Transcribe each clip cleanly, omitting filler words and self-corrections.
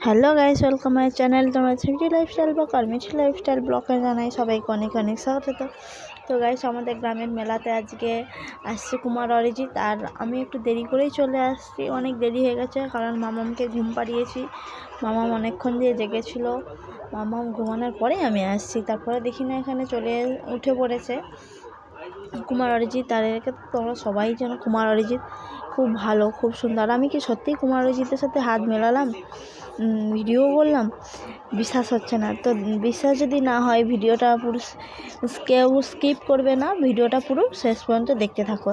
Hello guys, welcome my channel. তোমরা city lifestyle বা কর্মিটি lifestyle ব্লগে জানাই সবাইকে অনেক অনেক স্বাগত। তো গাইস, আমাদের গ্রামের মেলাতে আজকে আসছে কুমার অরিজিৎ, আর আমি একটু দেরি করেই চলে আসছি। অনেক দেরি হয়ে গেছে কারণ মামামকে ঘুম পাড়িয়েছি। মামাম অনেকক্ষণ দিয়ে জেগেছিল। মামাম ঘুমানোর পরেই আমি আসছি। তারপরে দেখি না এখানে উঠে পড়েছে কুমার অরিজিৎ। আর একে তোমরা সবাই জানো কুমার অরিজিৎ খুব ভালো, খুব সুন্দর। আমি কি সত্যিই কুমার অরিজিতের সাথে হাত মেলালাম, ভিডিও করলাম? বিশ্বাস হচ্ছে না। তো বিশ্বাস যদি না হয় ভিডিওটা পুরো কেউ স্কিপ করবে না, ভিডিওটা পুরো শেষ পর্যন্ত দেখতে থাকো।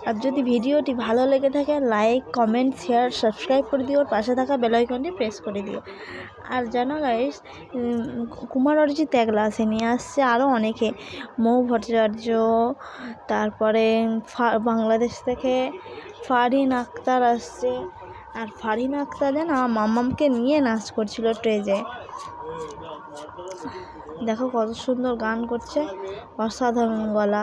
আর যদি ভিডিওটি ভালো লেগে থাকে লাইক, কমেন্ট, শেয়ার, সাবস্ক্রাইব করে দিও। পাশে থাকা বেল আইকনটি প্রেস করে দিও। আর জানো গাইস, কুমার অরিজিৎ একলা আসেনি, আসছে আরও অনেকে। মৌ ভট্টাচার্য, তারপরে বাংলাদেশ থেকে ফারহিন আক্তার আসছে। আর ফারহিন আক্তার যেন মামামকে নিয়ে নাচ করছিল স্টেজে। দেখো কত সুন্দর গান করছে, অসাধারণ গলা।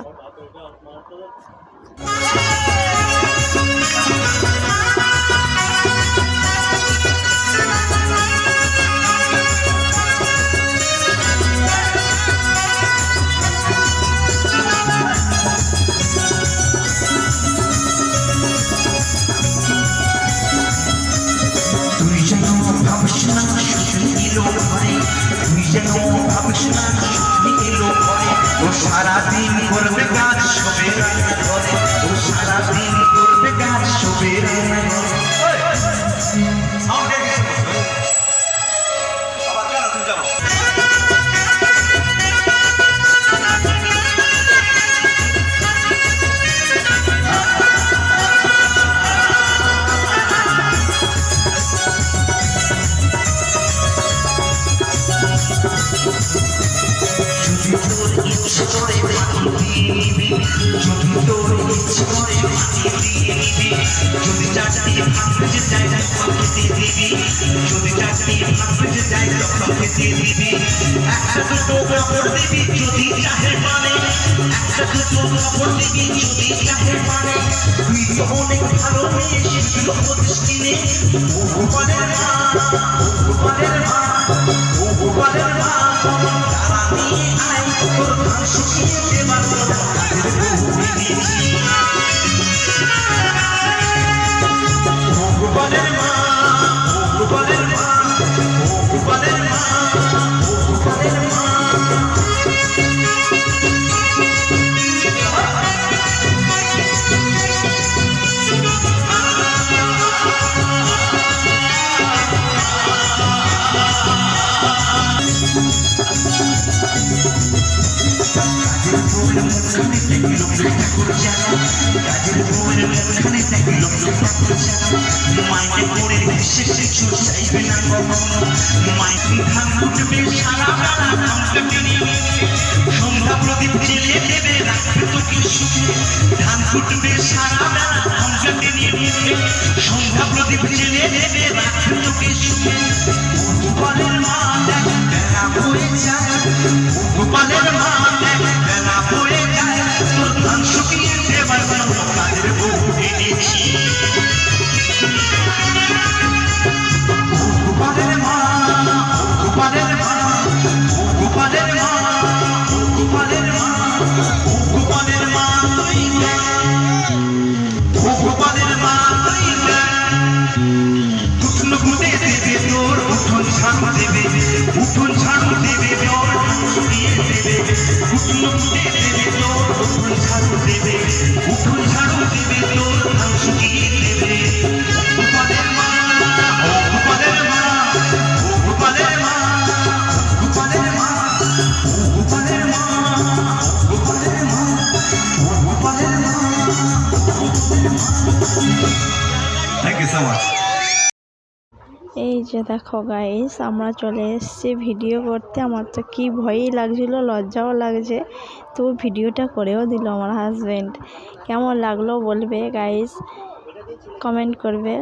সারাদিন করবে গাছ সবের সারাদিন করবে গাছ সবের যদি তোর ইচ্ছে করে দিয়ে নিবি, যদি চারটি ভাববে যে জায়গা খেতে দিবি, যদি চারটি ভাববে যে জায়গা খেতে দিবি, একটা দুটো কাপড় দিবি যদি চাহে মানে, একটা দুটো কাপড় দিবি যদি চাহে মানে। তুই তো অনেক ভালো মেয়ে, সেগুলো হতিস কিনে। ও গোপালের মা, ও গোপালের মা, ও গোপালের মা, তারা নিয়ে আয় তোর ধান শুকিয়ে দেবার গোপালের মা, ও গোপালের মা, ও গোপালের মা, ও গোপালের মা। মাইকে করে দেশে কিছু চাইবে না কখনো, মাইকে ধান উঠবে সারা বেলা ধানকে নিয়ে, সন্ধ্যা প্রদীপ জেলে দেবে রাখবে তোকে সুখে। ধান উঠবে সারা বেলা ধানকে নিয়ে, সন্ধ্যা প্রদীপ জেলে দেবে রাখবে তোকে সুখে। ও গোপালের মা দেখ বেলা হয়ে যায়, ও গোপালের মা দেখ বেলা হয়ে যায়, তোর ধান শুকিয়ে দেবার জন্য তাদের বউ এনেছি। ও গোপালের মা, ও গোপালের মা, ও গোপালের মা, ও গোপালের মা, ও গোপালের মা তুই দেখ, ও গোপালের মা তুই দেখ। উঠলো ঘুটে দেবে তোর উঠোন ঝাড়ু দেবে, উঠোন ঝাড়ু দেবে তোর শুকিয়ে দেবে। উঠলো ঘুটে দেবে তোর উঠোন ঝাড়ু দেবে, উঠোন ঝাড়ু দেবে তোর ধান শুকিয়ে দেবে। গোপালের মা, ও গোপালের মা, ও গোপালের মা, ও গোপালের মা, ও গোপালের মা, ও গোপালের মা, ও গোপালের মা। Thank you so much. এই যে দেখো গাইস, আমরা চলে এসেছি ভিডিও করতে। আমার তো কি ভয়ই লাগছিল, লজ্জাও লাগছে, তো ভিডিওটা করেও দিল আমার হাজব্যান্ড। কেমন লাগলো বলবে গাইস, কমেন্ট করবে।